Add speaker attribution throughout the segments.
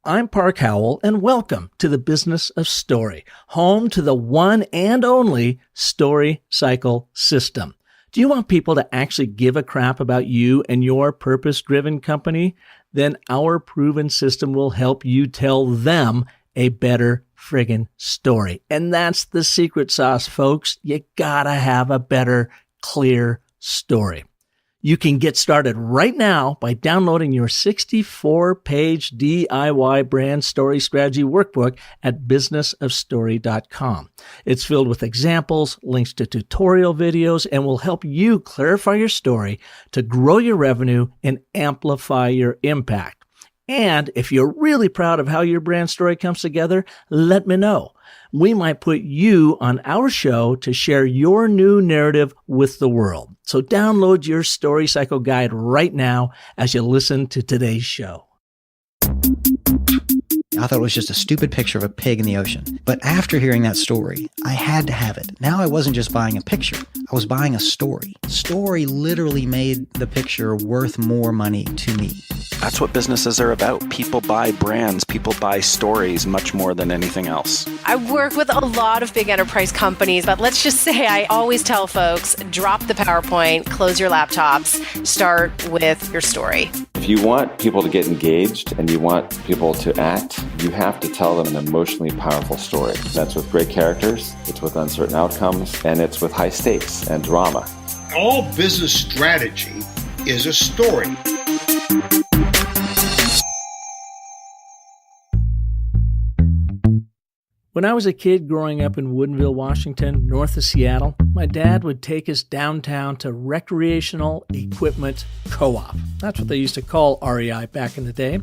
Speaker 1: I'm Park Howell, and welcome to the Business of Story, home to the one and only Story Cycle system. Do you want people to actually give a crap about you and your purpose-driven company? Then our proven system will help you tell them a better friggin' story. And that's the secret sauce, folks. You gotta have a better, clear story. You can get started right now by downloading your 64-page DIY brand story strategy workbook at businessofstory.com. It's filled with examples, links to tutorial videos, and will help you clarify your story to grow your revenue and amplify your impact. And if you're really proud of how your brand story comes together, let me know. We might put you on our show to share your new narrative with the world. So download your Story Cycle Guide right now as you listen to today's show.
Speaker 2: I thought it was just a stupid picture of a pig in the ocean. But after hearing that story, I had to have it. Now I wasn't just buying a picture. I was buying a story. Story literally made the picture worth more money to me.
Speaker 3: That's what businesses are about. People buy brands. People buy stories much more than anything else.
Speaker 4: I work with a lot of big enterprise companies, but let's just say I always tell folks, drop the PowerPoint, close your laptops, start with your story.
Speaker 5: If you want people to get engaged and you want people to act, you have to tell them an emotionally powerful story. That's with great characters, it's with uncertain outcomes, and it's with high stakes and drama.
Speaker 6: All business strategy is a story.
Speaker 1: When I was a kid growing up in Woodinville, Washington, north of Seattle, my dad would take us downtown to Recreational Equipment Co-op. That's what they used to call REI back in the day.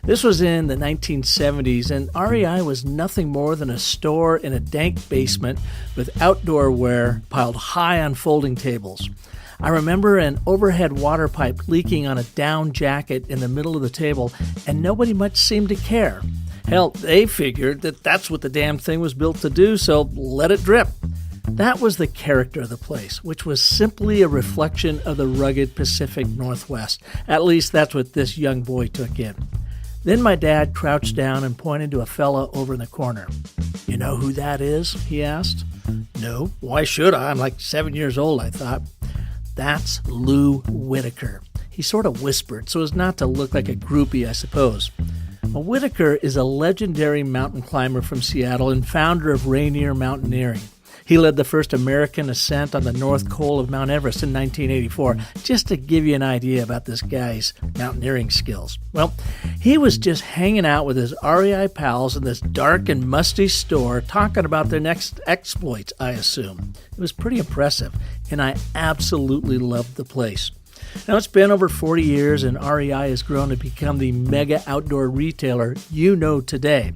Speaker 1: This was in the 1970s, and REI was nothing more than a store in a dank basement with outdoor wear piled high on folding tables. I remember an overhead water pipe leaking on a down jacket in the middle of the table, and nobody much seemed to care. Hell, they figured that that's what the damn thing was built to do, so let it drip. That was the character of the place, which was simply a reflection of the rugged Pacific Northwest. At least that's what this young boy took in. Then my dad crouched down and pointed to a fella over in the corner. "You know who that is?" he asked. "No, why should I? I'm like 7 years old," I thought. "That's Lou Whitaker." He sort of whispered so as not to look like a groupie, I suppose. Well, Whitaker is a legendary mountain climber from Seattle and founder of Rainier Mountaineering. He led the first American ascent on the North Col of Mount Everest in 1984, just to give you an idea about this guy's mountaineering skills. Well, he was just hanging out with his REI pals in this dark and musty store talking about their next exploits, I assume. It was pretty impressive, and I absolutely loved the place. Now, it's been over 40 years, and REI has grown to become the mega outdoor retailer you know today.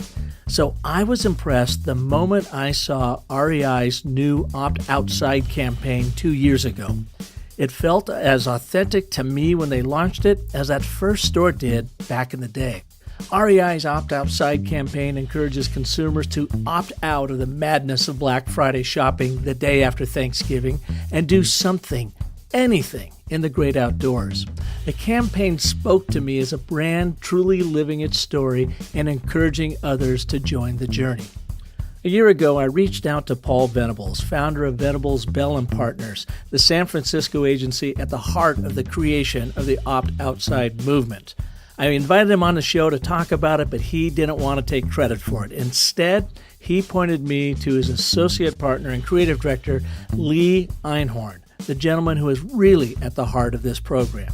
Speaker 1: So I was impressed the moment I saw REI's new Opt Outside campaign 2 years ago. It felt as authentic to me when they launched it as that first store did back in the day. REI's Opt Outside campaign encourages consumers to opt out of the madness of Black Friday shopping the day after Thanksgiving and do something, anything, in the great outdoors. The campaign spoke to me as a brand truly living its story and encouraging others to join the journey. A year ago, I reached out to Paul Venables, founder of Venables Bell and Partners, the San Francisco agency at the heart of the creation of the Opt Outside movement. I invited him on the show to talk about it, but he didn't want to take credit for it. Instead, he pointed me to his associate partner and creative director, Lee Einhorn, the gentleman who is really at the heart of this program.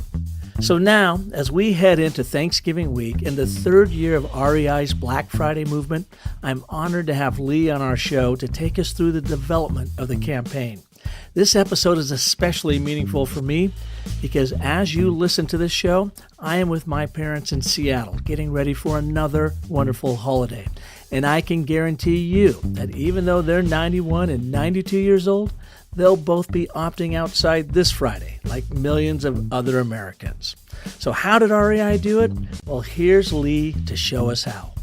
Speaker 1: So now, as we head into Thanksgiving week and the third year of REI's Black Friday movement, I'm honored to have Lee on our show to take us through the development of the campaign. This episode is especially meaningful for me because as you listen to this show, I am with my parents in Seattle getting ready for another wonderful holiday. And I can guarantee you that even though they're 91 and 92 years old, they'll both be opting outside this Friday, like millions of other Americans. So how did REI do it? Well, here's Lee to show us how.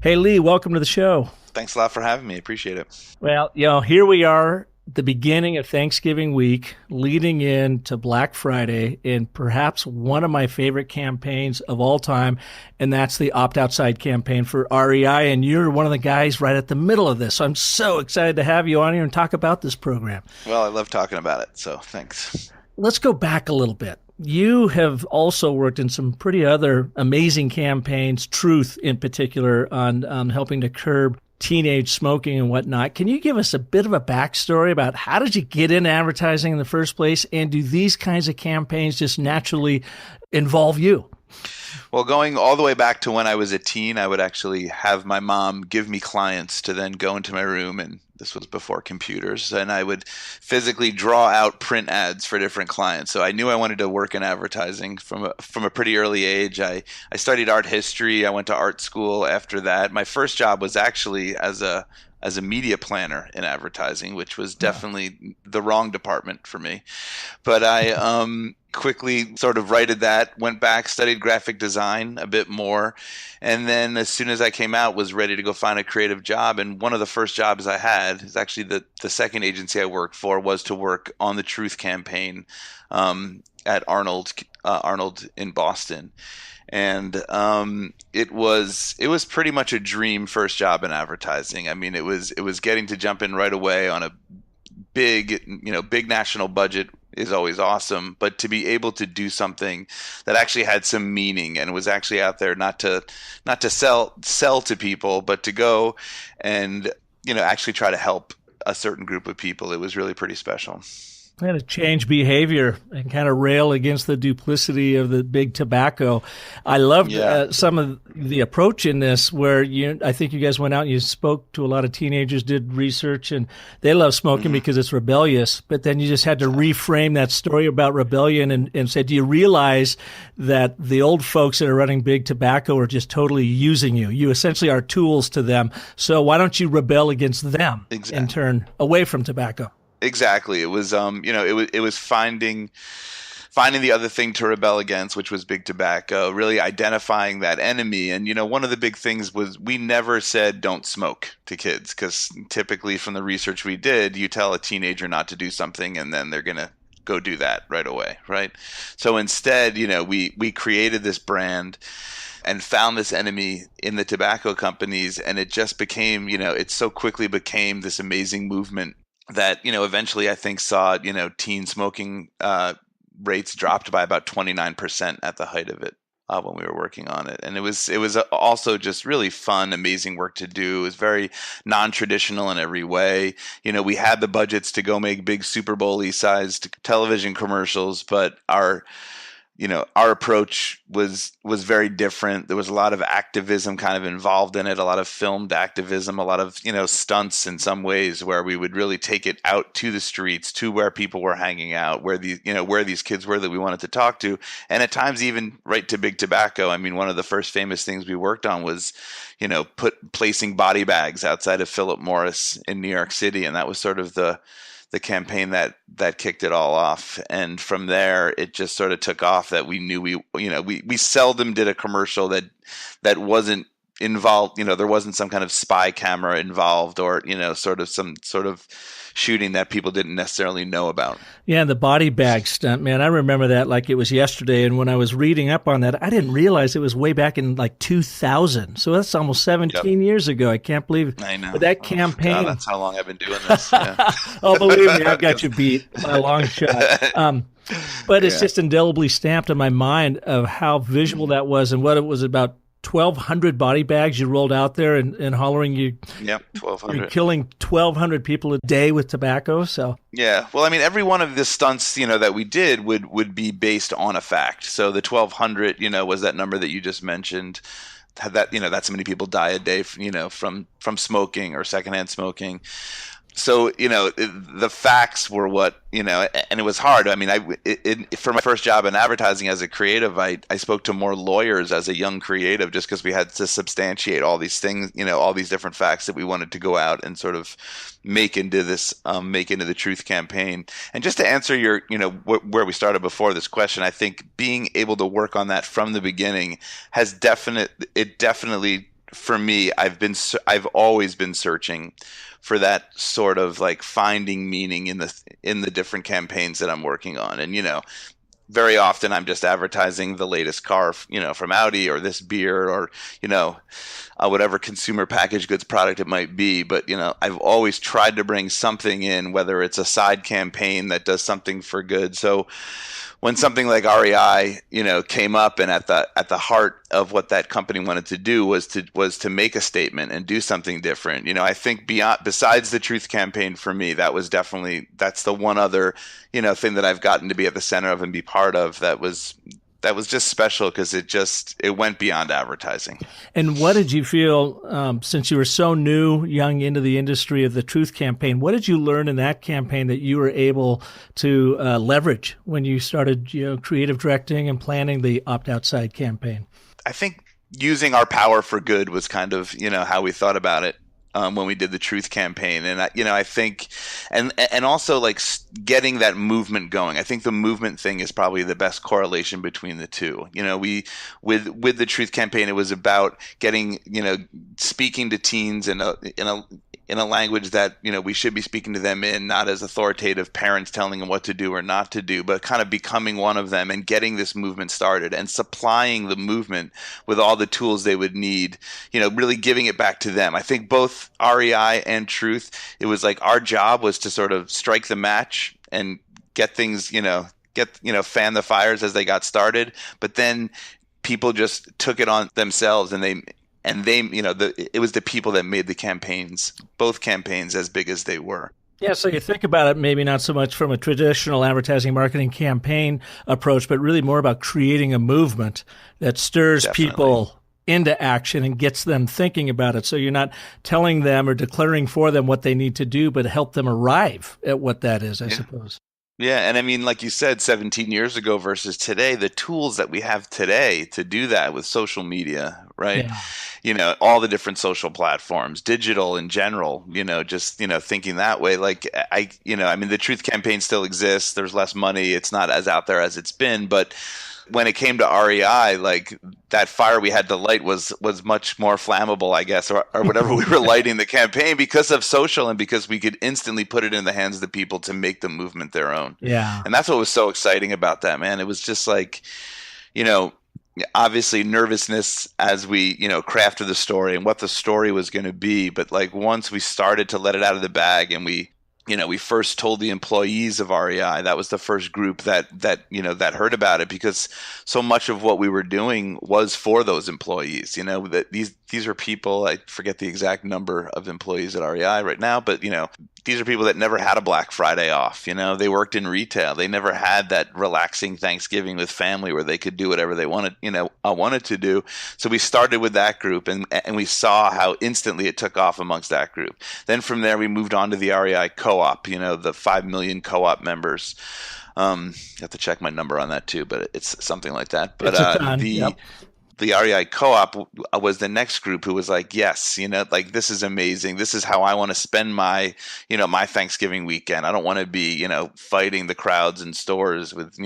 Speaker 1: Hey, Lee, welcome to the show.
Speaker 7: Thanks a lot for having me. Appreciate it.
Speaker 1: Well, here we are, the beginning of Thanksgiving week, leading into Black Friday, and perhaps one of my favorite campaigns of all time, and that's the Opt Outside campaign for REI. And you're one of the guys right at the middle of this. So I'm so excited to have you on here and talk about this program.
Speaker 7: Well, I love talking about it, so thanks.
Speaker 1: Let's go back a little bit. You have also worked in some pretty other amazing campaigns, Truth in particular, on helping to curb teenage smoking and whatnot. Can you give us a bit of a backstory about how did you get into advertising in the first place? And do these kinds of campaigns just naturally involve you?
Speaker 7: Well, going all the way back to when I was a teen, I would actually have my mom give me clients to then go into my room, and this was before computers, and I would physically draw out print ads for different clients. So I knew I wanted to work in advertising from a pretty early age. I studied art history. I went to art school after that. My first job was actually as a media planner in advertising, which was definitely the wrong department for me. But I quickly sort of righted that, went back, studied graphic design a bit more. And then as soon as I came out, was ready to go find a creative job. And one of the first jobs I had is actually the second agency I worked for, was to work on the Truth campaign at Arnold in Boston. And it was pretty much a dream first job in advertising. I mean, it was getting to jump in right away on a big national budget is always awesome, but to be able to do something that actually had some meaning and was actually out there not to sell to people, but to go and actually try to help a certain group of people, it was really pretty special.
Speaker 1: Kind of change behavior and kind of rail against the duplicity of the big tobacco. I loved some of the approach in this, where I think you guys went out and you spoke to a lot of teenagers, did research, and they love smoking because it's rebellious. But then you just had to reframe that story about rebellion and said, do you realize that the old folks that are running big tobacco are just totally using you? You essentially are tools to them. So why don't you rebel against them and turn away from tobacco?
Speaker 7: Exactly. It was, it was finding the other thing to rebel against, which was big tobacco, really identifying that enemy. And, one of the big things was we never said don't smoke to kids, because typically from the research we did, you tell a teenager not to do something and then they're going to go do that right away. Right. So instead, we created this brand and found this enemy in the tobacco companies. And it just became, it so quickly became this amazing movement that, eventually I think saw, teen smoking rates dropped by about 29% at the height of it when we were working on it. And it was also just really fun, amazing work to do. It was very non-traditional in every way. We had the budgets to go make big Super Bowl-y sized television commercials, but our approach was very different. There was a lot of activism kind of involved in it, a lot of filmed activism, a lot of, stunts in some ways, where we would really take it out to the streets, to where people were hanging out, where these kids were that we wanted to talk to, and at times even right to big tobacco. I mean, one of the first famous things we worked on was, placing body bags outside of Philip Morris in New York City, and that was sort of the campaign that kicked it all off. And from there, it just sort of took off, that we knew we seldom did a commercial that wasn't involved, there wasn't some kind of spy camera involved, or, some sort of shooting that people didn't necessarily know about.
Speaker 1: Yeah, the body bag stunt, man, I remember that like it was yesterday. And when I was reading up on that, I didn't realize it was way back in like 2000. So that's almost 17 years ago. I can't believe it.
Speaker 7: I know.
Speaker 1: But that campaign.
Speaker 7: God, that's how long I've been doing this. Yeah.
Speaker 1: Oh, believe me, I've got you beat by a long shot. But it's just indelibly stamped in my mind of how visual that was, and what it was about. 1,200 body bags you rolled out there and hollering
Speaker 7: Yep, 1,200.
Speaker 1: You're killing 1,200 people a day with tobacco. So
Speaker 7: yeah, well, I mean, every one of the stunts that we did would be based on a fact. So the 1,200 was that number that you just mentioned. Had that that's how many people die a day from smoking or secondhand smoking. So, the facts were what, and it was hard. I mean, for my first job in advertising as a creative, I spoke to more lawyers as a young creative, just because we had to substantiate all these things, all these different facts that we wanted to go out and sort of make into the Truth campaign. And just to answer your, where we started before this question, I think being able to work on that from the beginning has definitely for me, I've always been searching for that sort of like finding meaning in the different campaigns that I'm working on. And, very often I'm just advertising the latest car, from Audi, or this beer, or, whatever consumer packaged goods product it might be. But, I've always tried to bring something in, whether it's a side campaign that does something for good. So when something like REI, came up, and at the heart of what that company wanted to do was to make a statement and do something different. I think besides the Truth campaign, for me, that's the one other, thing that I've gotten to be at the center of and be part of that was just special, because it went beyond advertising.
Speaker 1: And what did you feel, since you were so young into the industry of the Truth campaign, what did you learn in that campaign that you were able to leverage when you started, creative directing and planning the Opt Outside campaign?
Speaker 7: I think using our power for good was kind of, how we thought about it. When we did the Truth campaign, and I think, and also like getting that movement going. I think the movement thing is probably the best correlation between the two. We with the Truth campaign, it was about getting, speaking to teens in a language that we should be speaking to them in, not as authoritative parents telling them what to do or not to do, but kind of becoming one of them and getting this movement started and supplying the movement with all the tools they would need. Really giving it back to them. I think both REI and Truth, it was like our job was to sort of strike the match and get things, fan the fires as they got started. But then people just took it on themselves, and it was the people that made the campaigns, both campaigns, as big as they were.
Speaker 1: Yeah, so you think about it, maybe not so much from a traditional advertising marketing campaign approach, but really more about creating a movement that stirs people into action and gets them thinking about it. So you're not telling them or declaring for them what they need to do, but help them arrive at what that is, I suppose.
Speaker 7: Yeah, and I mean, like you said, 17 years ago versus today, the tools that we have today to do that with social media, right? Yeah. All the different social platforms, digital in general, just, thinking that way. Like the Truth campaign still exists. There's less money. It's not as out there as it's been, but when it came to REI, like that fire we had to light was much more flammable, I guess, or whatever we were lighting the campaign, because of social and because we could instantly put it in the hands of the people to make the movement their own.
Speaker 1: Yeah.
Speaker 7: And that's what was so exciting about that, man. It was just like, obviously nervousness as we, crafted the story and what the story was going to be. But like once we started to let it out of the bag, and we first told the employees of REI, that was the first group that heard about it, because so much of what we were doing was for those employees. That these are people, I forget the exact number of employees at REI right now, but these are people that never had a Black Friday off. They worked in retail. They never had that relaxing Thanksgiving with family where they could do whatever they wanted to do. So we started with that group, and we saw how instantly it took off amongst that group. Then from there, we moved on to the REI co-op, the 5 million co-op members. I have to check my number on that too, but it's something like that. But the REI co-op was the next group who was like, yes, like this is amazing. This is how I want to spend my, my Thanksgiving weekend. I don't want to be, fighting the crowds in stores with,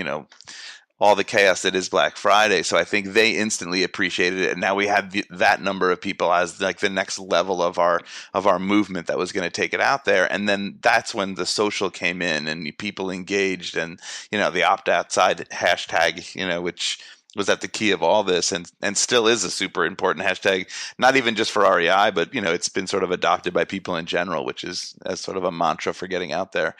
Speaker 7: all the chaos that is Black Friday. So I think they instantly appreciated it. And now we had that number of people as like the next level of our movement that was going to take it out there. And then that's when the social came in and people engaged, and, the Opt Outside hashtag, which was at the key of all this, and still is a super important hashtag, not even just for REI, but, it's been sort of adopted by people in general, which is as sort of a mantra for getting out there.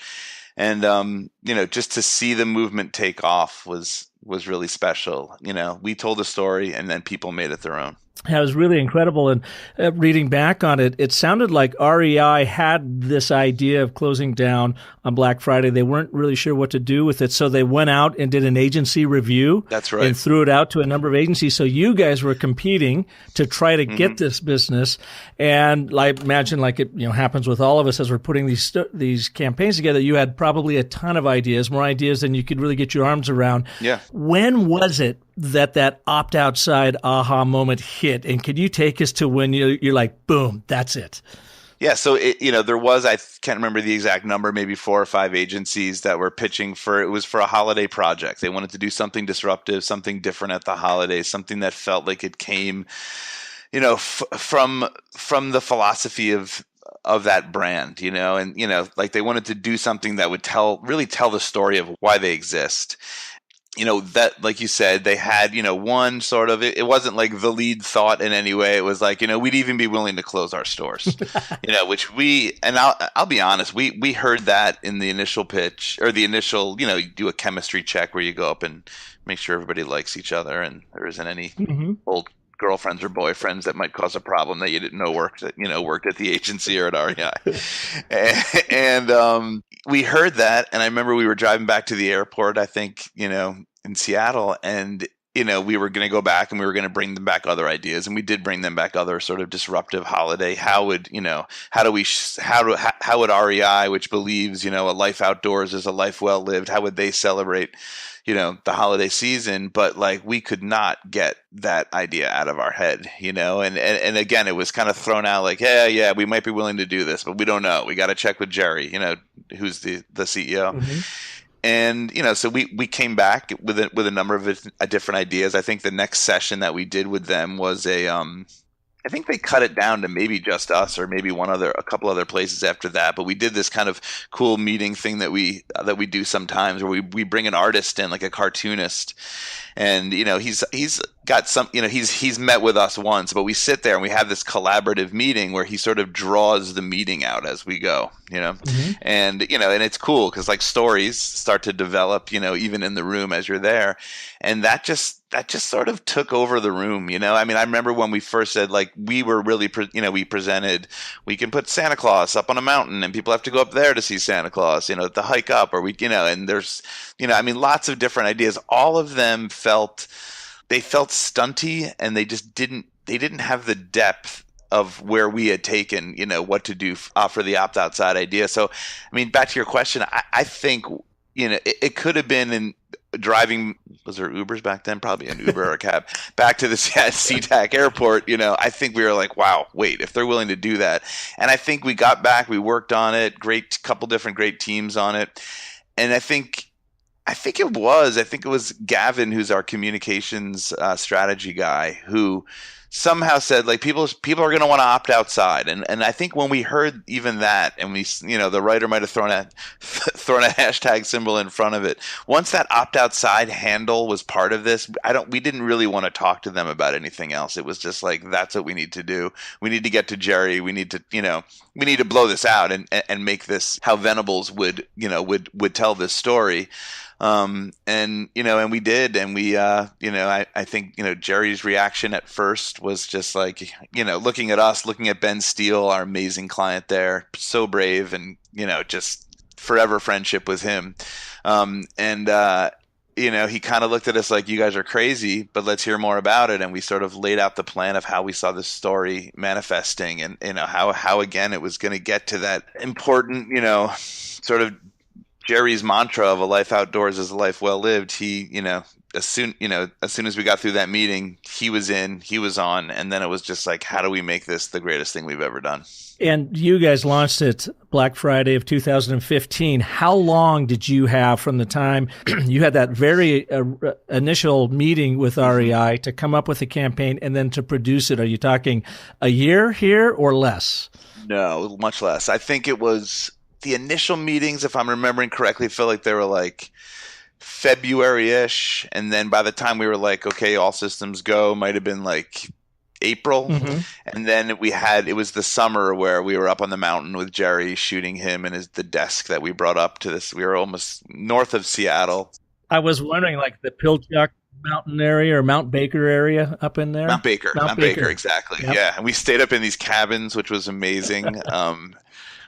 Speaker 7: And, just to see the movement take off was really special. We told a story, and then people made it their own.
Speaker 1: It was really incredible. And reading back on it, it sounded like REI had this idea of closing down on Black Friday. They weren't really sure what to do with it. So they went out and did an agency review.
Speaker 7: That's right.
Speaker 1: And threw it out to a number of agencies. So you guys were competing to try to get this business. And I imagine, like it happens with all of us as we're putting these campaigns together, you had probably a ton of ideas, more ideas than you could really get your arms around.
Speaker 7: Yeah.
Speaker 1: When was it that Opt Outside aha moment hit? And can you take us to when you're like, boom, that's it?
Speaker 7: Yeah. So, there was, I can't remember the exact number, maybe 4 or 5 agencies that were pitching it was for a holiday project. They wanted to do something disruptive, something different at the holidays, something that felt like it came from the philosophy of that brand, and like they wanted to do something that would really tell the story of why they exist. That, like you said, they had, one sort of, it wasn't like the lead thought in any way. It was like, we'd even be willing to close our stores, which I'll be honest, we heard that in the initial pitch, or the initial, you do a chemistry check where you go up and make sure everybody likes each other and there isn't any old girlfriends or boyfriends that might cause a problem that you didn't know worked at the agency or at REI. and we heard that, and I remember we were driving back to the airport, I think, in Seattle, and we were going to go back and we were going to bring them back other ideas, and we did bring them back other sort of disruptive holiday. How would REI, which believes, a life outdoors is a life well lived, how would they celebrate the holiday season? But like, we could not get that idea out of our head, and again, it was kind of thrown out like, yeah, we might be willing to do this, but we don't know. We got to check with Jerry, who's the CEO. And, so we came back with a number of different ideas. I think the next session that we did with them was I think they cut it down to maybe just us, or maybe a couple other places after that. But we did this kind of cool meeting thing that we do sometimes, where we bring an artist in, like a cartoonist, and he's got some, he's met with us once, but we sit there and we have this collaborative meeting where he sort of draws the meeting out as we go, and and it's cool because like stories start to develop, even in the room as you're there, and that just sort of took over the room, I mean, I remember when we first said, like, we were really, we presented, we can put Santa Claus up on a mountain and people have to go up there to see Santa Claus, to hike up, or and there's, I mean, lots of different ideas. All of them felt stunty, and they just didn't have the depth of where we had taken, what to do for the opt-out side idea. So, I mean, back to your question, I think, it could have been in driving, was there Ubers back then? Probably an Uber or a cab back to the SeaTac airport. I think we were like, wow, wait, if they're willing to do that. And I think we got back, we worked on it, couple different great teams on it. And I think it was Gavin, who's our communications strategy guy, who somehow said, like, people are going to want to opt outside. And I think when we heard even that, and we, the writer might have thrown a hashtag symbol in front of it. Once that opt outside handle was part of this, we didn't really want to talk to them about anything else. It was just like, that's what we need to do. We need to get to Jerry. We need to blow this out and make this how Venables would tell this story. And we did, and we, I think, Jerry's reaction at first was just like, looking at us, looking at Ben Steele, our amazing client there, so brave, and, just forever friendship with him. He kind of looked at us like, you guys are crazy, but let's hear more about it. And we sort of laid out the plan of how we saw this story manifesting, and, how again, it was going to get to that important, sort of Jerry's mantra of a life outdoors is a life well lived. He, as soon as we got through that meeting, he was on, and then it was just like, how do we make this the greatest thing we've ever done?
Speaker 1: And you guys launched it Black Friday of 2015. How long did you have from the time you had that very initial meeting with REI to come up with a campaign and then to produce it? Are you talking a year here or less?
Speaker 7: No, much less. I think it was the initial meetings, if I'm remembering correctly, felt like they were like February-ish. And then by the time we were like, okay, all systems go, might have been like April. And then it was the summer where we were up on the mountain with Jerry, shooting him and the desk that we brought up to this. We were almost north of Seattle.
Speaker 1: I was wondering, like the Pilchuck Mountain area or Mount Baker area up in there?
Speaker 7: Mount Baker, exactly. Yep. Yeah. And we stayed up in these cabins, which was amazing.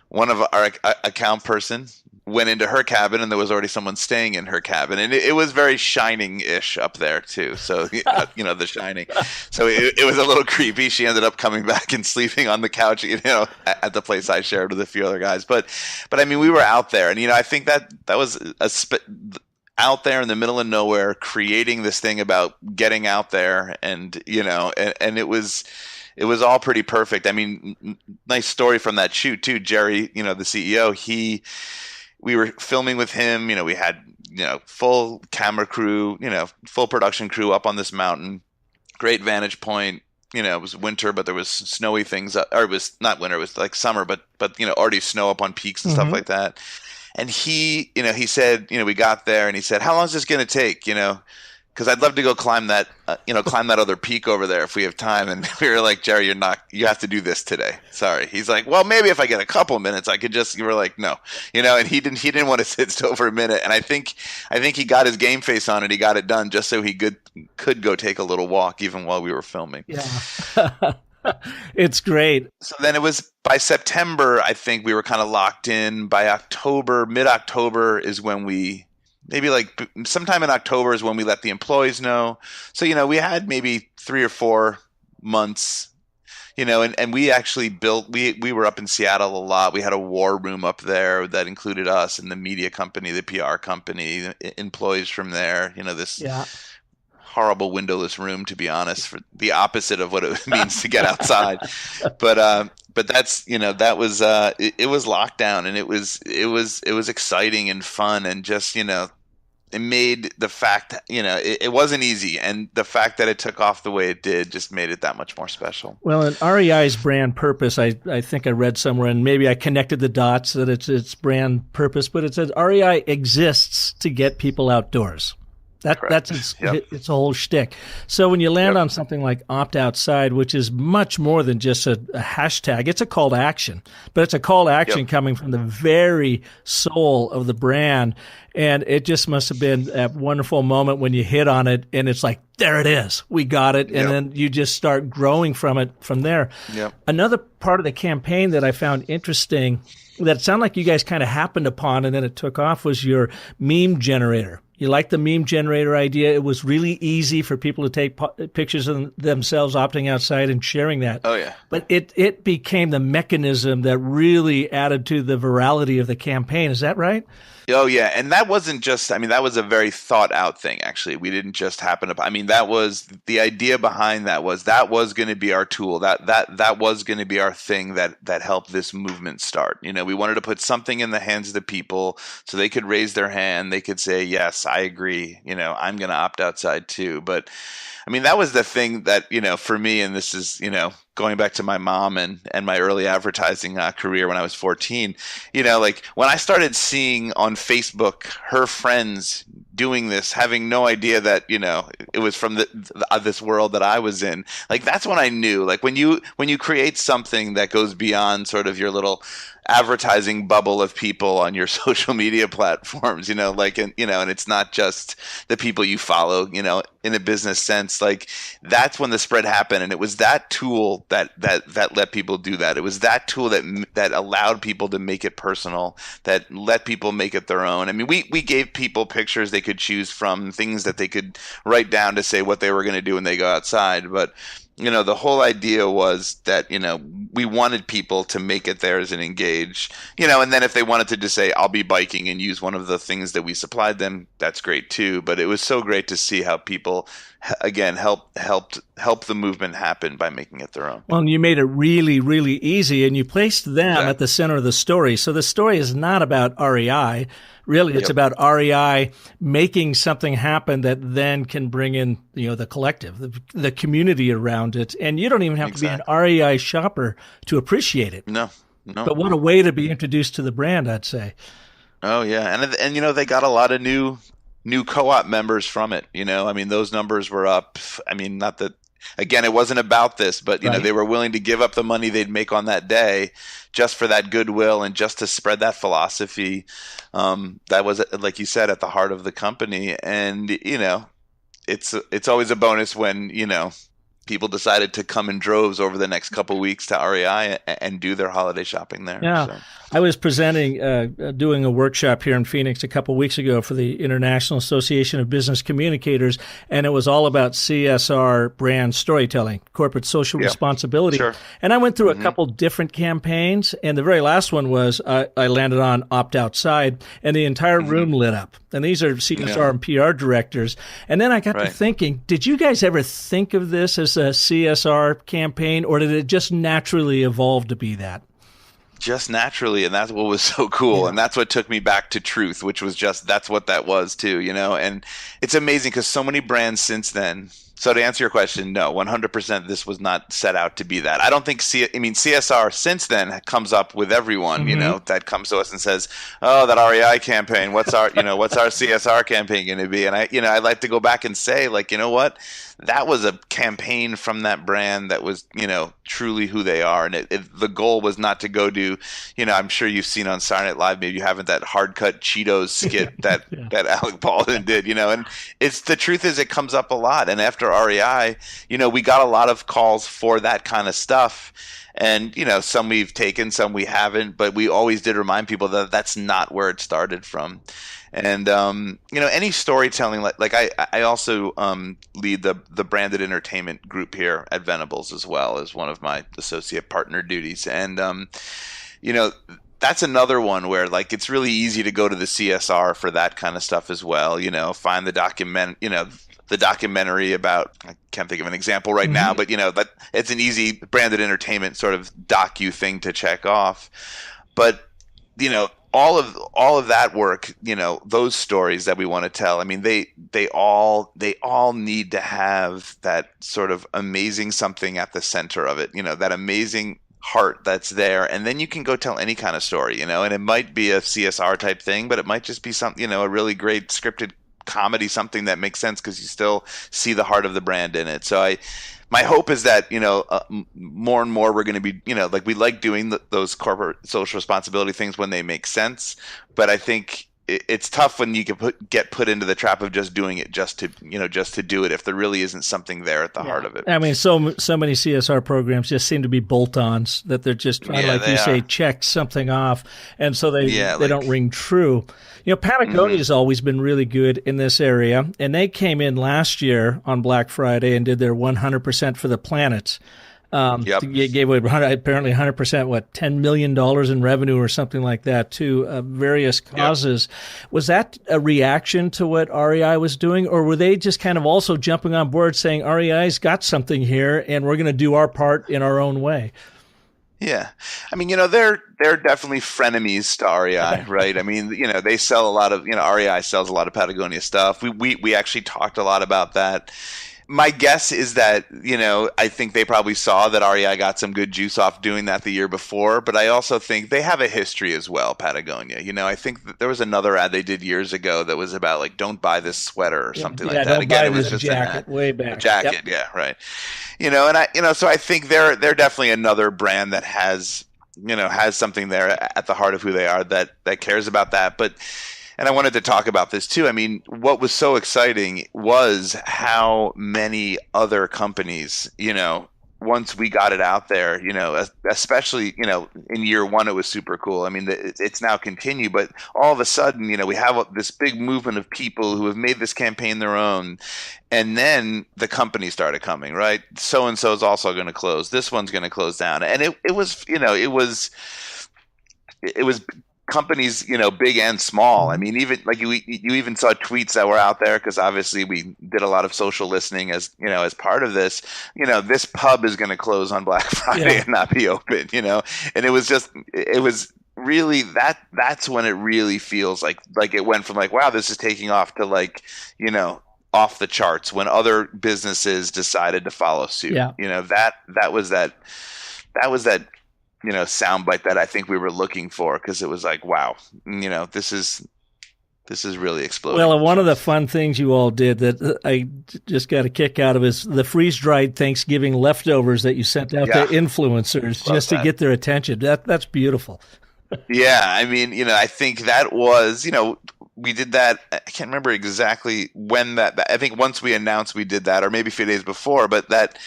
Speaker 7: One of our account person went into her cabin, and there was already someone staying in her cabin, and it was very Shining-ish up there too. So The Shining. So it was a little creepy. She ended up coming back and sleeping on the couch, at the place I shared with a few other guys. But I mean, we were out there, and I think that was out there in the middle of nowhere, creating this thing about getting out there, and and it was all pretty perfect. I mean, nice story from that shoot too. Jerry, the CEO, we were filming with him. We had, full camera crew, full production crew up on this mountain, great vantage point, it was winter, but there was snowy things, or it was not winter, it was like summer, but already snow up on peaks and stuff like that. And he said, we got there and he said, how long is this going to take? Because I'd love to go climb that other peak over there if we have time. And we were like, Jerry, you have to do this today. Sorry. He's like, well, maybe if I get a couple minutes, I could just, you were like, no, and he didn't want to sit still for a minute. And I think he got his game face on it. He got it done just so he could go take a little walk even while we were filming.
Speaker 1: Yeah. It's great.
Speaker 7: So then it was by September, I think we were kind of locked in. By October, mid-October is when maybe like sometime in October is when we let the employees know. So, we had maybe 3 or 4 months, and we actually built, we were up in Seattle a lot. We had a war room up there that included us and the media company, the PR company, employees from there, this horrible windowless room, to be honest, for the opposite of what it means to get outside. But that's, that was, it was lockdown, and it was exciting and fun, and just, it made the fact, it wasn't easy. And the fact that it took off the way it did just made it that much more special.
Speaker 1: Well, in REI's brand purpose, I think I read somewhere, and maybe I connected the dots that it's its brand purpose, but it says REI exists to get people outdoors. That's its whole shtick. So when you land on something like Opt Outside, which is much more than just a hashtag, it's a call to action. But it's a call to action coming from the very soul of the brand. And it just must have been a wonderful moment when you hit on it, and it's like, there it is. We got it. And then you just start growing from it from there. Another part of the campaign that I found interesting that sounded like you guys kind of happened upon and then it took off was your meme generator. You like the meme generator idea. It was really easy for people to take pictures of themselves opting outside and sharing that.
Speaker 7: Oh, yeah.
Speaker 1: But it became the mechanism that really added to the virality of the campaign. Is that right?
Speaker 7: Oh, yeah. And that wasn't just, that was a very thought out thing, actually. We didn't just happen to, that was the idea behind that was going to be our tool. That was going to be our thing that helped this movement start. We wanted to put something in the hands of the people so they could raise their hand. They could say, yes, I agree. I'm going to opt outside too. But that was the thing that, for me, and this is, going back to my mom and my early advertising career when I was 14, like when I started seeing on Facebook her friends doing this, having no idea that, it was from this world that I was in, like that's when I knew, like when you create something that goes beyond sort of your little advertising bubble of people on your social media platforms, and it's not just the people you follow, in a business sense, like that's when the spread happened. And it was that tool that let people do that. It was that tool that allowed people to make it personal, that let people make it their own. We gave people pictures they could choose from, things that they could write down to say what they were going to do when they go outside. But the whole idea was that, we wanted people to make it theirs and engage, and then if they wanted to just say, I'll be biking and use one of the things that we supplied them, that's great too. But it was so great to see how people, again, helped the movement happen by making it their own.
Speaker 1: Well, and you made it really, really easy, and you placed them at the center of the story. So the story is not about REI. Really, it's about REI making something happen that then can bring in, the collective, the community around it. And you don't even have to be an REI shopper to appreciate it.
Speaker 7: No.
Speaker 1: But what a way to be introduced to the brand, I'd say.
Speaker 7: Oh, yeah. And they got a lot of new co-op members from it. Those numbers were up. Not that, again, it wasn't about this, but, they were willing to give up the money they'd make on that day just for that goodwill and just to spread that philosophy. That was, like you said, at the heart of the company. And, it's always a bonus when, people decided to come in droves over the next couple of weeks to REI and do their holiday shopping there.
Speaker 1: Yeah.
Speaker 7: So.
Speaker 1: I was presenting, doing a workshop here in Phoenix a couple of weeks ago for the International Association of Business Communicators, and it was all about CSR brand storytelling, corporate social responsibility.
Speaker 7: Sure.
Speaker 1: And I went through a couple different campaigns, and the very last one was I landed on Opt Outside, and the entire room lit up. And these are CSR and PR directors. And then I got to thinking, did you guys ever think of this as a CSR campaign, or did it just naturally evolve to be that?
Speaker 7: Just naturally, and that's what was so cool. And that's what took me back to truth, which was that's what that was too, And it's amazing because so many brands since then, So to answer your question, no, 100% this was not set out to be that. I don't think CSR since then comes up with everyone, that comes to us and says, "Oh, that REI campaign, what's our CSR campaign going to be?" And I'd like to go back and say, like, you know what? That was a campaign from that brand that was, truly who they are. And the goal was not to go do, I'm sure you've seen on Saturday Night Live, maybe you haven't, that hard cut Cheetos skit that Alec Baldwin did, and the truth is it comes up a lot. And after REI, we got a lot of calls for that kind of stuff. And, some we've taken, some we haven't, but we always did remind people that that's not where it started from. And, any storytelling, like I also lead the branded entertainment group here at Venables as well as one of my associate partner duties. And, that's another one where, like, it's really easy to go to the CSR for that kind of stuff as well. Find the documentary about, I can't think of an example right now, but that it's an easy branded entertainment sort of docu thing to check off. But all of that work, those stories that we want to tell, I mean, they all need to have that sort of amazing something at the center of it, that amazing heart that's there. And then you can go tell any kind of story, and it might be a CSR type thing, but it might just be something, a really great scripted comedy, something that makes sense because you still see the heart of the brand in it. So my hope is that, more and more we're going to be, like, we like doing those corporate social responsibility things when they make sense. But I think it's tough when you can get put into the trap of just doing it just to do it if there really isn't something there at the heart of it.
Speaker 1: I mean, so many CSR programs just seem to be bolt-ons, that they're just trying, like you say, check something off, and so they don't ring true. Patagonia's always been really good in this area, and they came in last year on Black Friday and did their 100% for the planet. Gave away apparently 100%, $10 million in revenue or something like that to various causes. Yep. Was that a reaction to what REI was doing, or were they just kind of also jumping on board saying REI's got something here and we're going to do our part in our own way?
Speaker 7: Yeah. I mean, they're definitely frenemies to REI, right? I mean, they sell a lot of, REI sells a lot of Patagonia stuff. We actually talked a lot about that. My guess is that, I think they probably saw that REI got some good juice off doing that the year before, but I also think they have a history as well, Patagonia. I think that there was another ad they did years ago that was about, like, don't buy this sweater or something like that.
Speaker 1: Don't
Speaker 7: Again,
Speaker 1: buy
Speaker 7: it was
Speaker 1: this
Speaker 7: just
Speaker 1: jacket way back.
Speaker 7: A jacket, yeah, right. So I think they're definitely another brand that has something there at the heart of who they are that cares about that. And I wanted to talk about this too. I mean, what was so exciting was how many other companies, once we got it out there, especially, in year one, it was super cool. I mean, it's now continued, but all of a sudden, we have this big movement of people who have made this campaign their own. And then the companies started coming, right? So-and-so is also going to close. This one's going to close down. And it was companies, big and small. I mean, even like you even saw tweets that were out there, because obviously we did a lot of social listening as part of this. This pub is going to close on Black Friday and not be open. And it was really that's when it really feels like it went from like, wow, this is taking off to like, off the charts, when other businesses decided to follow suit.
Speaker 1: Yeah.
Speaker 7: That was that soundbite that I think we were looking for, because it was like, wow, this is really exploding.
Speaker 1: Well, one of the fun things you all did that I just got a kick out of is the freeze-dried Thanksgiving leftovers that you sent out to influencers just to get their attention. That's beautiful.
Speaker 7: Yeah, I mean, I think that was, we did that. I can't remember exactly when that. I think once we announced we did that, or maybe a few days before, but that.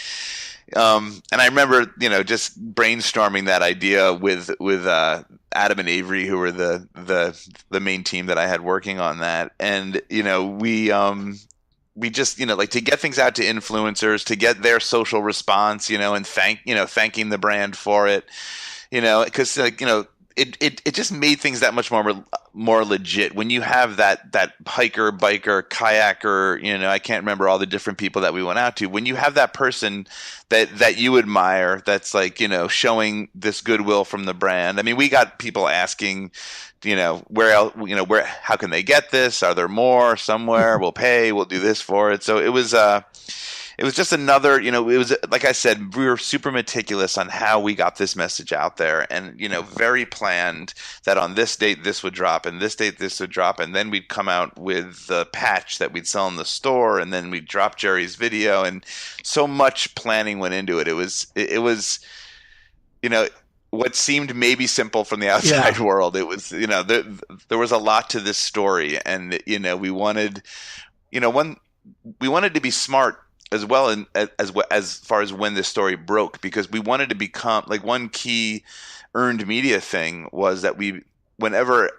Speaker 7: And I remember, just brainstorming that idea with Adam and Avery, who were the main team that I had working on that. And, we just, like, to get things out to influencers, to get their social response, and thanking the brand for it, because, like, it just made things that much more legit when you have that hiker, biker, kayaker, I can't remember all the different people that we went out to. When you have that person that you admire, that's like, showing this goodwill from the brand. I mean, we got people asking, where else, how can they get this? Are there more somewhere? We'll pay, we'll do this for it. So it was it was just another, it was, like I said, we were super meticulous on how we got this message out there, and, very planned that on this date this would drop, and this date this would drop, and then we'd come out with the patch that we'd sell in the store, and then we'd drop Jerry's video, and so much planning went into it. It was what seemed maybe simple from the outside world. It was, there was a lot to this story, and, we wanted, we wanted to be smart as well, and as far as when this story broke, because we wanted to become, like, one key earned media thing was that whenever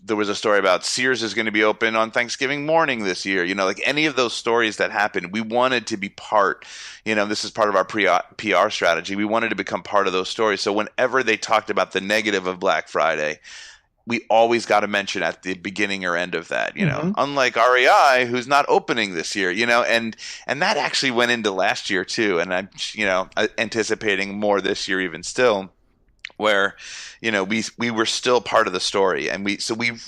Speaker 7: there was a story about Sears is going to be open on Thanksgiving morning this year, like any of those stories that happened, we wanted to be part. This is part of our PR strategy. We wanted to become part of those stories. So whenever they talked about the negative of Black Friday, we always got a mention at the beginning or end of that, unlike REI, who's not opening this year, and that actually went into last year too. And I'm, anticipating more this year, even still, where, we were still part of the story. And we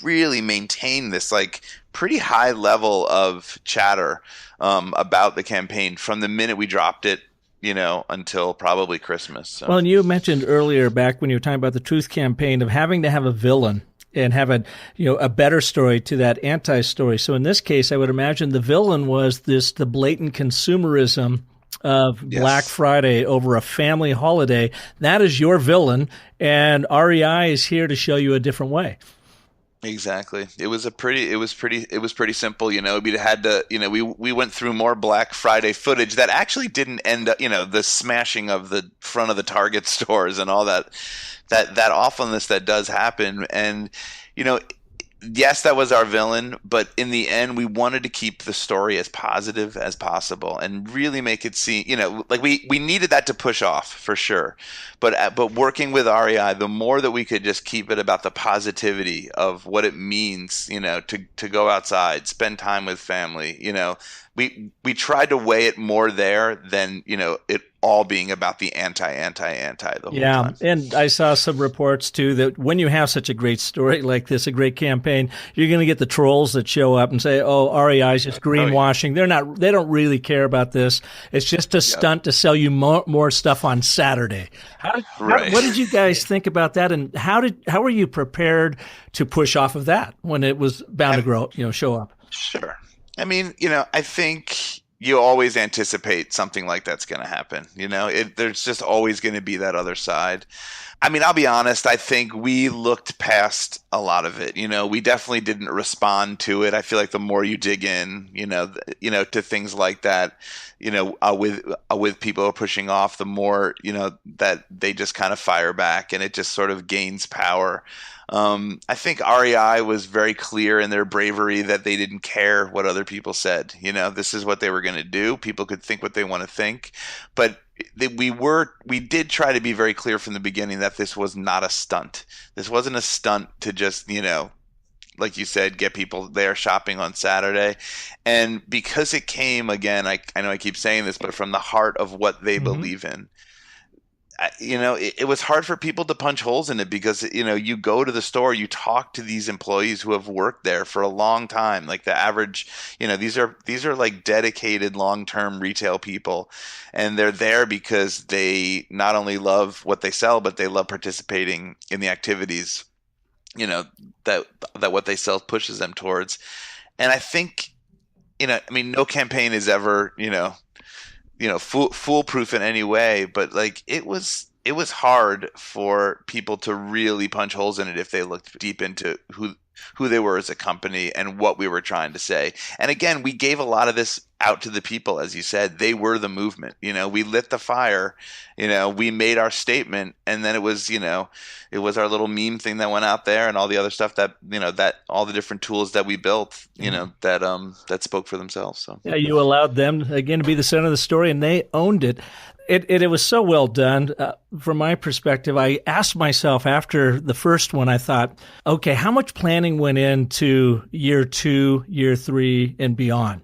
Speaker 7: really maintained this like pretty high level of chatter, about the campaign from the minute we dropped it, until probably Christmas. So.
Speaker 1: Well, and you mentioned earlier, back when you were talking about the Truth campaign, of having to have a villain and have a better story to that anti-story. So in this case, I would imagine the villain was the blatant consumerism of Black Friday over a family holiday. That is your villain, and REI is here to show you a different way.
Speaker 7: Exactly. It was pretty simple. We had to, we went through more Black Friday footage that actually didn't end up, the smashing of the front of the Target stores and all that awfulness that does happen. And, yes, that was our villain, but in the end, we wanted to keep the story as positive as possible and really make it seem, like we needed that to push off for sure. But working with REI, the more that we could just keep it about the positivity of what it means, to go outside, spend time with family, we tried to weigh it more there than, it all being about the anti the whole time.
Speaker 1: And I saw some reports too that when you have such a great story like this, a great campaign, you're going to get the trolls that show up and say, "Oh, REI is just greenwashing. They don't really care about this. It's just a stunt to sell you more stuff on Saturday." What did you guys think about that, and how were you prepared to push off of that when it was bound to show up?
Speaker 7: Sure. I mean, I think you always anticipate something like that's going to happen. There's just always going to be that other side. I mean, I'll be honest, I think we looked past a lot of it. We definitely didn't respond to it. I feel like the more you dig in, to things like that, with people pushing off, the more, that they just kind of fire back, and it just sort of gains power. I think REI was very clear in their bravery that they didn't care what other people said. This is what they were going to do. People could think what they want to think, but we did try to be very clear from the beginning that this was not a stunt. This wasn't a stunt to just, like you said, get people there shopping on Saturday. And because it came, again, I know I keep saying this, but from the heart of what they believe in. It was hard for people to punch holes in it because, you go to the store, you talk to these employees who have worked there for a long time. Like the average, these are like dedicated long-term retail people, and they're there because they not only love what they sell, but they love participating in the activities, that what they sell pushes them towards. And I think, no campaign is ever, foolproof in any way, but like it was hard for people to really punch holes in it if they looked deep into who they were as a company and what we were trying to say. And again, we gave a lot of this out to the people, as you said. They were the movement. We lit the fire. We made our statement, and then it was our little meme thing that went out there, and all the other stuff that that all the different tools that we built, that spoke for themselves. So
Speaker 1: yeah, you allowed them again to be the center of the story, and they owned it. It was so well done. From my perspective, I asked myself after the first one, I thought, okay, how much planning went into year 2, year 3, and beyond?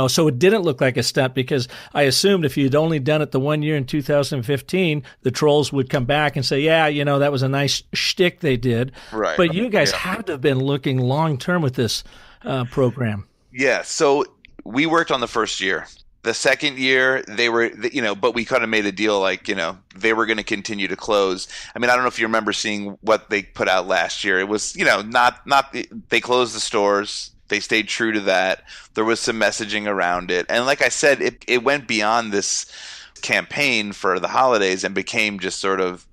Speaker 1: So it didn't look like a stunt, because I assumed if you'd only done it the 1 year in 2015, the trolls would come back and say, yeah, that was a nice shtick they did.
Speaker 7: Right.
Speaker 1: But you guys had to have been looking long term with this program.
Speaker 7: Yeah. So we worked on the first year. The second year they were, but we kind of made a deal like, they were going to continue to close. I mean, I don't know if you remember seeing what they put out last year. It was, they closed the stores. They stayed true to that. There was some messaging around it. And like I said, it went beyond this campaign for the holidays and became just sort of,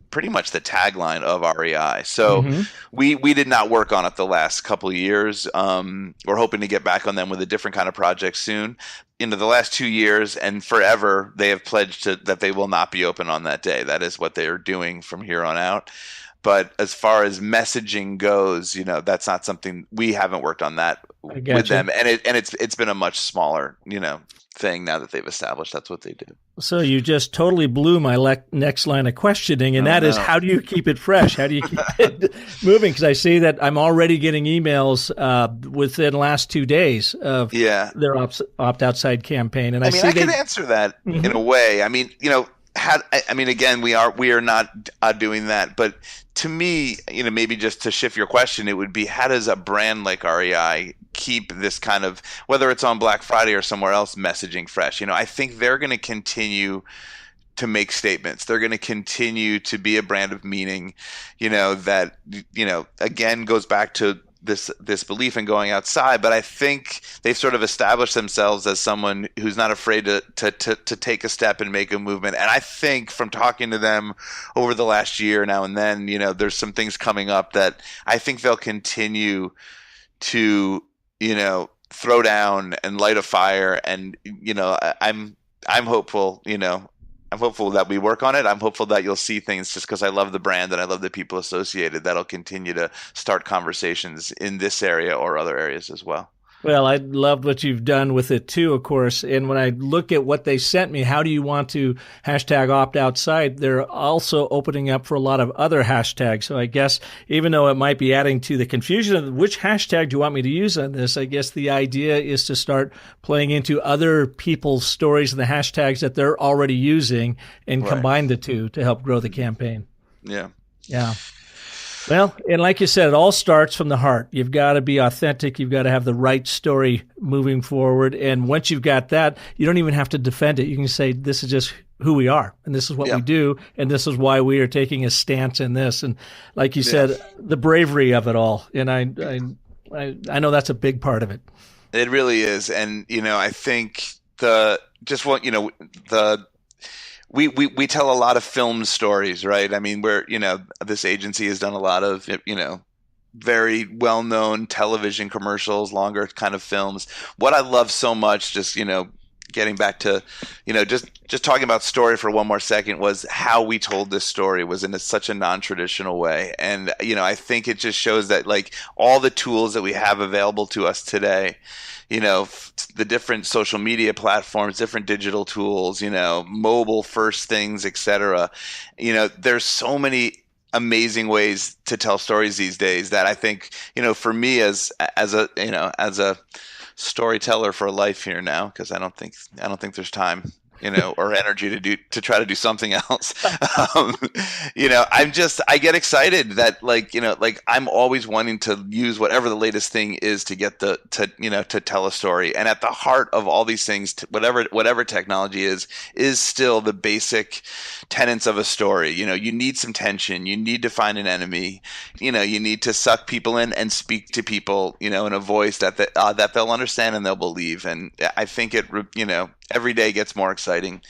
Speaker 7: pretty much the tagline of REI. So we did not work on it the last couple of years. We're hoping to get back on them with a different kind of project soon. The last 2 years and forever, they have pledged that they will not be open on that day. That is what they are doing from here on out. But as far as messaging goes, that's not something we haven't worked on that with them. And it's been a much smaller, thing now that they've established that's what they do.
Speaker 1: So you just totally blew my next line of questioning, and is how do you keep it fresh? How do you keep it moving? Because I see that I'm already getting emails within the last 2 days of their opt-outside campaign. And I
Speaker 7: can answer that in a way. I mean, again, we are not doing that, but to me, maybe just to shift your question, it would be how does a brand like REI keep this kind of, whether it's on Black Friday or somewhere else, messaging fresh? I think they're going to continue to make statements. They're going to continue to be a brand of meaning, that, again, goes back to this belief in going outside. But I think they've sort of established themselves as someone who's not afraid to take a step and make a movement. And I think from talking to them over the last year now and then, there's some things coming up that I think they'll continue to, throw down and light a fire. And, I'm hopeful, I'm hopeful that we work on it. I'm hopeful that you'll see things, just because I love the brand and I love the people associated, that'll continue to start conversations in this area or other areas as well.
Speaker 1: Well, I loved what you've done with it too, of course. And when I look at what they sent me, how do you want to hashtag opt outside? They're also opening up for a lot of other hashtags. So I guess even though it might be adding to the confusion of which hashtag do you want me to use on this, I guess the idea is to start playing into other people's stories and the hashtags that they're already using and combine the two to help grow the campaign.
Speaker 7: Yeah.
Speaker 1: Yeah. Well, and like you said, it all starts from the heart. You've got to be authentic. You've got to have the right story moving forward. And once you've got that, you don't even have to defend it. You can say, this is just who we are, and this is what we do, and this is why we are taking a stance in this. And like you said, the bravery of it all. And I know that's a big part of it.
Speaker 7: It really is. And, I think we tell a lot of film stories, right? I mean, this agency has done a lot of, very well-known television commercials, longer kind of films. What I love so much, just, getting back to, just talking about story for one more second, was how we told this story was in such a non-traditional way. And, I think it just shows that, like, all the tools that we have available to us today, the different social media platforms, different digital tools, mobile first things, etc. There's so many amazing ways to tell stories these days that I think, for me as a storyteller for life here now, because I don't think there's time, or energy to try to do something else. I get excited that I'm always wanting to use whatever the latest thing is to get to tell a story. And at the heart of all these things, whatever technology is still the basic tenets of a story. You need some tension. You need to find an enemy. You need to suck people in and speak to people, in a voice that they'll understand and they'll believe. And I think every day gets more exciting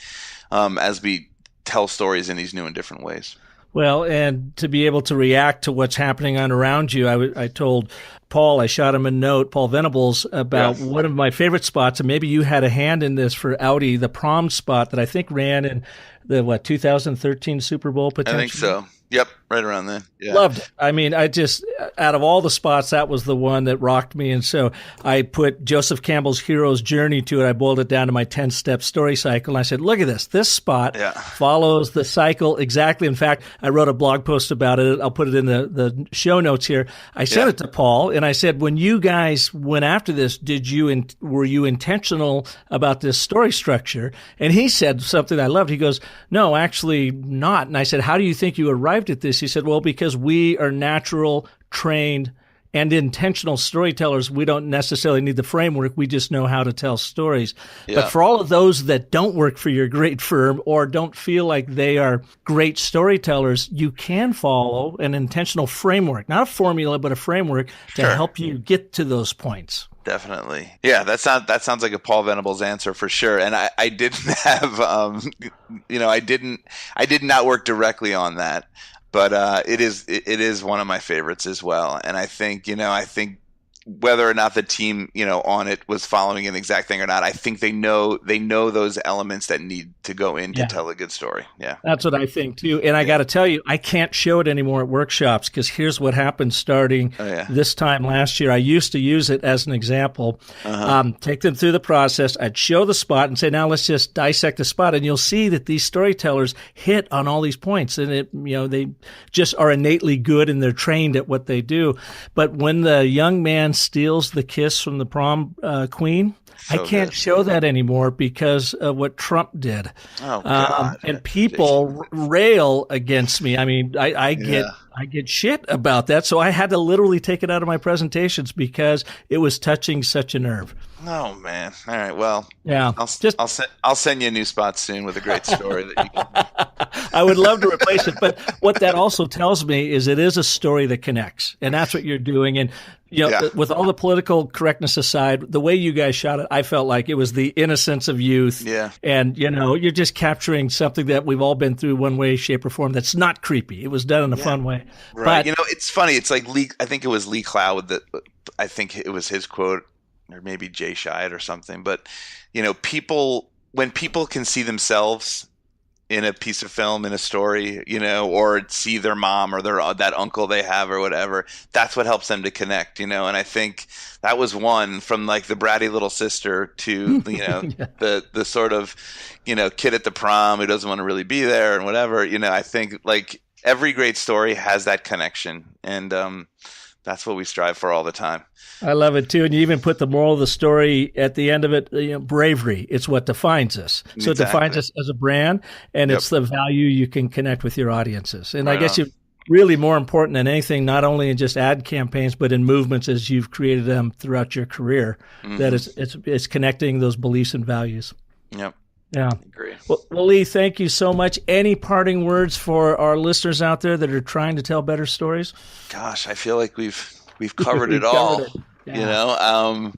Speaker 7: as we tell stories in these new and different ways.
Speaker 1: Well, and to be able to react to what's happening around you, I told Paul, I shot him a note, Paul Venables, about one of my favorite spots, and maybe you had a hand in this for Audi, the prom spot that I think ran in the 2013 Super Bowl potentially?
Speaker 7: I think so. Yep, right around then. Yeah.
Speaker 1: Loved it. I mean, I just, out of all the spots, that was the one that rocked me. And so I put Joseph Campbell's hero's journey to it. I boiled it down to my 10-step story cycle. And I said, look at this. This spot follows the cycle exactly. In fact, I wrote a blog post about it. I'll put it in the show notes here. I sent it to Paul, and I said, when you guys went after this, were you intentional about this story structure? And he said something I loved. He goes, no, actually not. And I said, how do you think you arrived at this? He said, well, because we are natural, trained And intentional storytellers, we don't necessarily need the framework. We just know how to tell stories.
Speaker 7: Yeah.
Speaker 1: But for all of those that don't work for your great firm or don't feel like they are great storytellers, you can follow an intentional framework, not a formula, but a framework to help you get to those points.
Speaker 7: Definitely. Yeah, that sounds like a Paul Venables answer for sure. And I didn't have, I did not work directly on that, but it is one of my favorites as well. And I think whether or not the team, on it was following an exact thing or not, I think they know those elements that need to go in to tell a good story. Yeah.
Speaker 1: That's what I think too. And I got to tell you, I can't show it anymore at workshops because here's what happened starting this time last year. I used to use it as an example, take them through the process. I'd show the spot and say, now let's just dissect the spot. And you'll see that these storytellers hit on all these points, and they just are innately good and they're trained at what they do. But when the young man steals the kiss from the prom queen, I can't show that anymore because of what Trump did.
Speaker 7: Oh, God.
Speaker 1: And people rail against me. I mean, I get shit about that. So I had to literally take it out of my presentations because it was touching such a nerve.
Speaker 7: Oh, man. All right. Well,
Speaker 1: yeah.
Speaker 7: I'll send you a new spot soon with a great story that you can.
Speaker 1: I would love to replace it. But what that also tells me is it is a story that connects. And that's what you're doing. And with all the political correctness aside, the way you guys shot it, I felt like it was the innocence of youth.
Speaker 7: Yeah.
Speaker 1: And, you're just capturing something that we've all been through one way, shape, or form that's not creepy. It was done in a fun way.
Speaker 7: Right.
Speaker 1: But,
Speaker 7: it's funny. It's like I think it was Lee Cloud I think it was his quote, or maybe Jay Scheid or something. But, when people can see themselves in a piece of film, in a story, or see their mom or that uncle they have or whatever, that's what helps them to connect, and I think that was one from like the bratty little sister to, the sort of, kid at the prom who doesn't want to really be there and whatever, I think like every great story has that connection, and that's what we strive for all the time.
Speaker 1: I love it too. And you even put the moral of the story at the end of it, bravery. It's what defines us. So it defines us as a brand, and it's the value you can connect with your audiences. And I guess you're really more important than anything, not only in just ad campaigns, but in movements as you've created them throughout your career, that it's connecting those beliefs and values.
Speaker 7: Yep.
Speaker 1: Yeah.
Speaker 7: Agree.
Speaker 1: Well, Lee, thank you so much. Any parting words for our listeners out there that are trying to tell better stories?
Speaker 7: Gosh, I feel like we've covered it all. Yeah.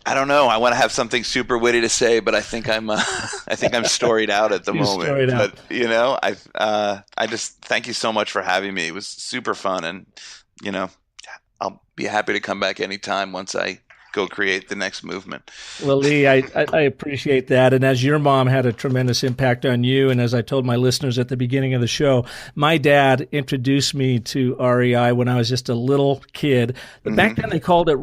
Speaker 7: I don't know. I want to have something super witty to say, but I think I'm storied out at the moment. But I just thank you so much for having me. It was super fun, and I'll be happy to come back anytime once I go create the next movement.
Speaker 1: Well, Lee, I appreciate that. And as your mom had a tremendous impact on you, and as I told my listeners at the beginning of the show, my dad introduced me to REI when I was just a little kid. But back then they called it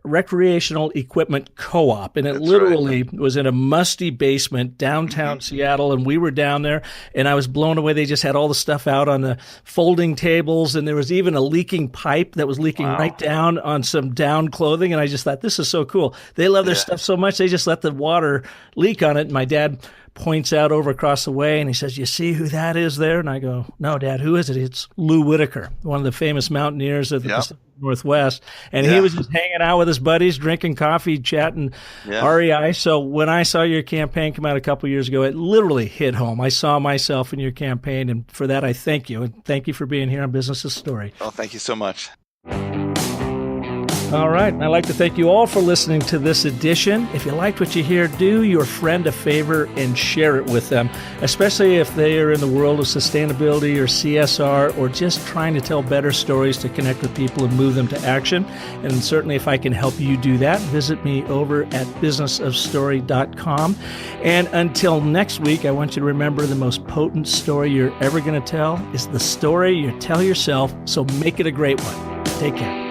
Speaker 1: Recreational Equipment Co-op. And it literally was in a musty basement downtown Seattle. And we were down there, and I was blown away. They just had all the stuff out on the folding tables. And there was even a leaking pipe that was leaking right down on some down clothing. And I just thought, this is so cool. They love their stuff so much, they just let the water leak on it. And my dad points out over across the way, and he says, you see who that is there? And I go, no, Dad, who is it? It's Lou Whitaker, one of the famous mountaineers of the Pacific Northwest. And he was just hanging out with his buddies, drinking coffee, chatting REI. So when I saw your campaign come out a couple years ago, it literally hit home. I saw myself in your campaign, and for that, I thank you. And thank you for being here on Business's Story.
Speaker 7: Oh, thank you so much.
Speaker 1: All right. And I'd like to thank you all for listening to this edition. If you liked what you hear, do your friend a favor and share it with them, especially if they are in the world of sustainability or CSR or just trying to tell better stories to connect with people and move them to action. And certainly if I can help you do that, visit me over at businessofstory.com. And until next week, I want you to remember the most potent story you're ever going to tell is the story you tell yourself. So make it a great one. Take care.